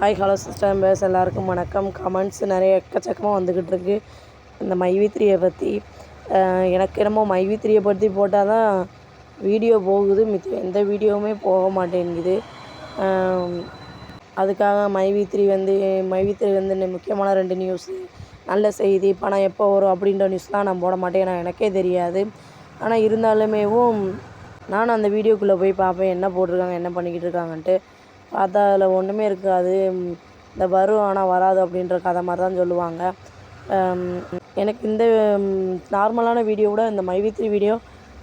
Hi hello sisters எல்லாருக்கும் வணக்கம். Comments நிறைய எக்கச்சக்கமாக வந்துக்கிட்டு இருக்கு இந்த மைவி3யை பற்றி. எனக்கு என்னமோ மைவி3யை பற்றி போட்டால் தான் வீடியோ போகுது, மித்த எந்த வீடியோவுமே போக மாட்டேங்குது. அதுக்காக மைவி3 வந்து முக்கியமான 2 நியூஸு, நல்ல செய்தி, பணம் எப்போ வரும் அப்படின்ற நியூஸ்லாம் நான் போட மாட்டேன். ஏன்னா எனக்கே தெரியாது. ஆனால் இருந்தாலுமேவும் நானும் அந்த வீடியோக்குள்ளே போய் பார்ப்பேன், என்ன போட்டிருக்காங்க, என்ன பண்ணிக்கிட்டு இருக்காங்கன்ட்டு. பார்த்தா அதில் ஒன்றுமே இருக்காது. இந்த வரும் ஆனால் வராது அப்படின்ற கதை மாதிரி தான் சொல்லுவாங்க. எனக்கு இந்த நார்மலான வீடியோ விட இந்த மைவி3 வீடியோ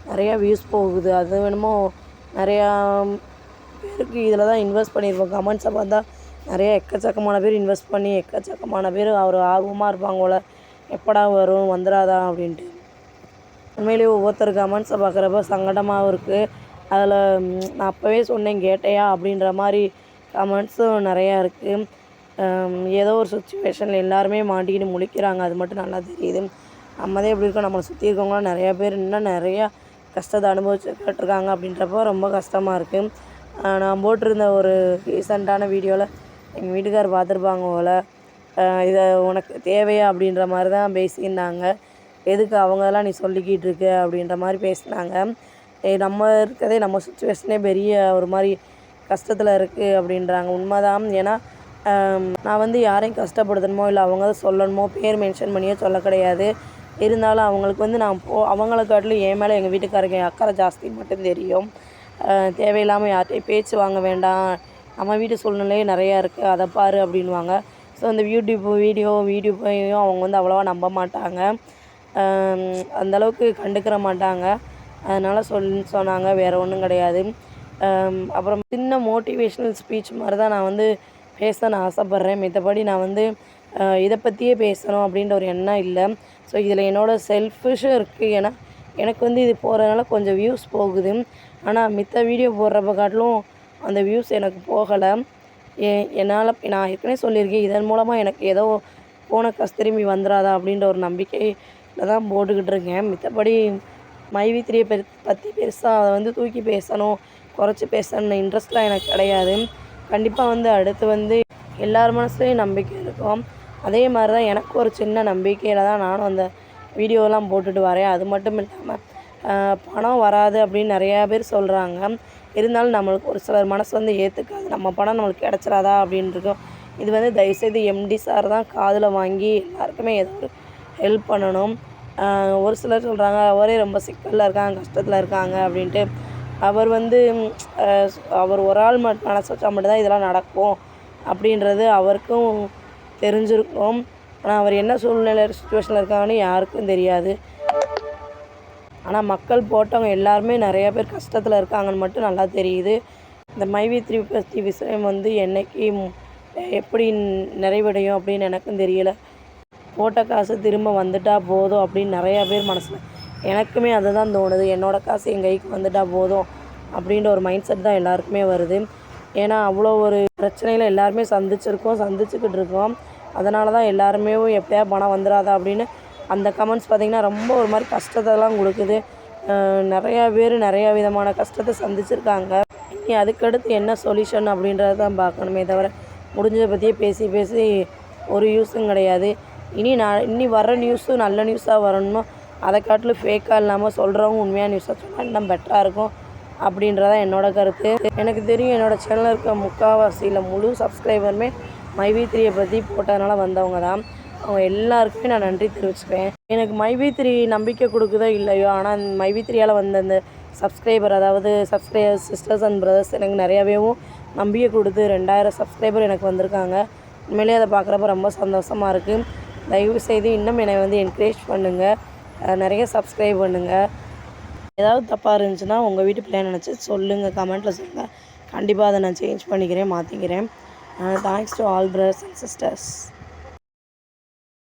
நிறையா வியூஸ் போகுது. அது வேணுமோ நிறையா பேருக்கு இதில் தான் இன்வெஸ்ட் பண்ணியிருப்போம். கமெண்ட்ஸை பார்த்தா நிறைய எக்கச்சக்கமான பேர் இன்வெஸ்ட் பண்ணி எக்கச்சக்கமான பேர் அவர் ஆர்வமாக இருப்பாங்க போல், எப்படா வரும் வந்துடாதா அப்படின்ட்டு. உண்மையிலேயே ஒவ்வொருத்தர் கமெண்ட்ஸை பார்க்குறப்ப சங்கடமாகவும் இருக்குது. அதில் நான் அப்போவே சொன்னேன் கேட்டையா அப்படின்ற மாதிரி கமெண்ட்ஸும் நிறையா இருக்குது. ஏதோ ஒரு சுச்சுவேஷனில் எல்லாருமே மாட்டிக்கிட்டு முழிக்கிறாங்க, அது மட்டும் நல்லா தெரியுது. நம்மதே எப்படி இருக்கோம், நம்மளை சுற்றி இருக்கவங்களாம் நிறையா பேர் இன்னும் நிறையா கஷ்டத்தை அனுபவிச்சுக்கிட்டுருக்காங்க அப்படின்றப்போ ரொம்ப கஷ்டமாக இருக்குது. நான் போட்டிருந்த ஒரு ரீசெண்டான வீடியோவில் எங்கள் வீட்டுக்கார் பார்த்துருப்பாங்க போல், இதை உனக்கு தேவையா அப்படின்ற மாதிரி தான் பேசியிருந்தாங்க. எதுக்கு அவங்கெல்லாம் நீ சொல்லிக்கிட்டு இருக்க அப்படின்ற மாதிரி பேசினாங்க. நம்ம இருக்கிறதே நம்ம சுச்சுவேஷனே பெரிய ஒரு மாதிரி கஷ்டத்தில் இருக்குது அப்படின்றாங்க. உண்மைதான். ஏன்னா நான் வந்து யாரையும் கஷ்டப்படுத்தணுமோ இல்லை அவங்க தான் சொல்லணுமோ பேர் மென்ஷன் பண்ணியோ சொல்ல கிடையாது. இருந்தாலும் அவங்களுக்கு வந்து நான் அவங்கள காட்டிலும் என் மேலே எங்கள் வீட்டுக்காரங்க அக்கறை ஜாஸ்தி மட்டும் தெரியும். தேவையில்லாமல் யார்கிட்டையும் பேச்சு வாங்க வேண்டாம், நம்ம வீட்டு சூழ்நிலையே நிறையா இருக்குது, அதை பாரு அப்படின்வாங்க. ஸோ அந்த வீடியோவையும் அவங்க வந்து அவ்வளோவா நம்ப மாட்டாங்க, அந்தளவுக்கு கண்டுக்கிற மாட்டாங்க. அதனால் சொன்னாங்க, வேறு ஒன்றும் கிடையாது. அப்புறம் சின்ன மோட்டிவேஷ்னல் ஸ்பீச் மாதிரி தான் நான் வந்து பேச ஆசைப்பட்றேன். மற்றபடி நான் வந்து இதை பற்றியே பேசணும் அப்படின்ற ஒரு எண்ணம் இல்லை. ஸோ இதில் என்னோடய செல்ஃபிஷும் இருக்குது. ஏன்னா எனக்கு வந்து இது போகிறதுனால கொஞ்சம் வியூஸ் போகுது. ஆனால் மித்த வீடியோ போடுறப்ப காட்டிலும் அந்த வியூஸ் எனக்கு போகலை. என்னால் நான் ஏற்கனவே சொல்லியிருக்கேன், இதன் மூலமாக எனக்கு ஏதோ போன காசு திரும்பி வந்துடாதா அப்படின்ற ஒரு நம்பிக்கையில் தான் போட்டுக்கிட்டு இருக்கேன். மித்தபடி மைவி3யை பற்றி பெருசாக அதை வந்து தூக்கி பேசணும், குறைச்சி பேசணும்னு இன்ட்ரெஸ்ட்லாம் எனக்கு கிடையாது. கண்டிப்பாக வந்து அடுத்து வந்து எல்லார் மனசுலேயும் நம்பிக்கை இருக்கும். அதே மாதிரி தான் எனக்கு ஒரு சின்ன நம்பிக்கையில் தான் நானும் அந்த வீடியோலாம் போட்டுட்டு வரேன். அது மட்டும் இல்லாமல் பணம் வராது அப்படின்னு நிறையா பேர் சொல்கிறாங்க. இருந்தாலும் நம்மளுக்கு ஒரு சிலர் மனசு வந்து ஏற்றுக்காது, நம்ம பணம் நம்மளுக்கு கிடச்சிடாதா அப்படின்னு இருக்கும். இது வந்து தயவுசெய்து எம்டி சார் தான் காதில் வாங்கி எல்லாருக்குமே ஏதோ ஒரு ஹெல்ப் பண்ணணும். ஒரு சிலர் சொல்கிறாங்க அவரே ரொம்ப சிக்கலில் இருக்காங்க, கஷ்டத்தில் இருக்காங்க அப்படின்ட்டு. அவர் வந்து அவர் ஒரு ஆள் மனசு வச்சா மட்டும்தான் இதெல்லாம் நடக்கும் அப்படின்றது அவருக்கும் தெரிஞ்சிருக்கும். ஆனால் அவர் என்ன சுச்சுவேஷனில் இருக்காங்கன்னு யாருக்கும் தெரியாது. ஆனால் மக்கள் போட்டவங்க எல்லாருமே நிறையா பேர் கஷ்டத்தில் இருக்காங்கன்னு மட்டும் நல்லா தெரியுது. இந்த மைவி3 பற்றி விஷயம் வந்து என்றைக்கு எப்படி நிறைவடையும் அப்படின்னு எனக்கும் தெரியலை. போட்ட காசு திரும்ப வந்துட்டால் போதும் அப்படின்னு நிறையா பேர் மனசில், எனக்குமே அதை தான் தோணுது. என்னோடய காசு என் கைக்கு வந்துட்டால் போதும் அப்படின்ற ஒரு மைண்ட் செட் தான் எல்லாருக்குமே வருது. ஏன்னா அவ்வளோ ஒரு பிரச்சனையில் எல்லாருமே சந்திச்சுக்கிட்டு இருக்கோம். அதனால தான் எல்லாருமே எப்படியா பணம் வந்துடாதா அப்படின்னு அந்த கமெண்ட்ஸ் பார்த்திங்கன்னா ரொம்ப ஒரு மாதிரி கஷ்டத்தெல்லாம் கொடுக்குது. நிறையா பேர் நிறையா விதமான கஷ்டத்தை சந்திச்சிருக்காங்க. இனி அதுக்கடுத்து என்ன சொல்யூஷன் அப்படின்றத தான் பார்க்கணுமே தவிர முடிஞ்சதை பற்றியே பேசி ஒரு யூஸும் கிடையாது. இனி வர்ற நியூஸும் நல்ல நியூஸாக வரணுமோ, அதை காட்டிலும் ஃபேக்காக இல்லாமல் சொல்கிறவங்க உண்மையான நியூஸாக சொன்னால் இன்னும் பெட்டராக இருக்கும் அப்படின்றதான் என்னோடய கருத்து. எனக்கு தெரியும் என்னோடய சேனலில் இருக்க முக்கால்வாசியில் முழு சப்ஸ்கிரைபருமே மைவி3யை பற்றி போட்டதுனால வந்தவங்க தான். அவங்க எல்லாருக்குமே நான் நன்றி தெரிவிச்சுக்கிறேன். எனக்கு மைவி3 நம்பிக்கை கொடுக்குதோ இல்லையோ, ஆனால் மைவி3யால் வந்த அந்த சப்ஸ்கிரைபர்ஸ் சிஸ்டர்ஸ் அண்ட் பிரதர்ஸ் எனக்கு நிறையாவேவும் நம்பிக்கை கொடுத்து 2000 சப்ஸ்கிரைபர் எனக்கு வந்திருக்காங்க. உண்மையிலேயே அதை பார்க்குறப்ப ரொம்ப சந்தோஷமாக இருக்குது. தயவுசெய்து இன்னும் என்னை வந்து என்கரேஜ் பண்ணுங்கள், நிறைய சப்ஸ்கிரைப் பண்ணுங்கள். ஏதாவது தப்பாக இருந்துச்சுன்னா உங்கள் வீட்டு பிள்ளைன்னு நினச்சி சொல்லுங்கள், கமெண்ட்டில் சொல்லுங்கள். கண்டிப்பாக அதை நான் சேஞ்ச் பண்ணிக்கிறேன், மாற்றிக்கிறேன். Thanks to all brothers and sisters.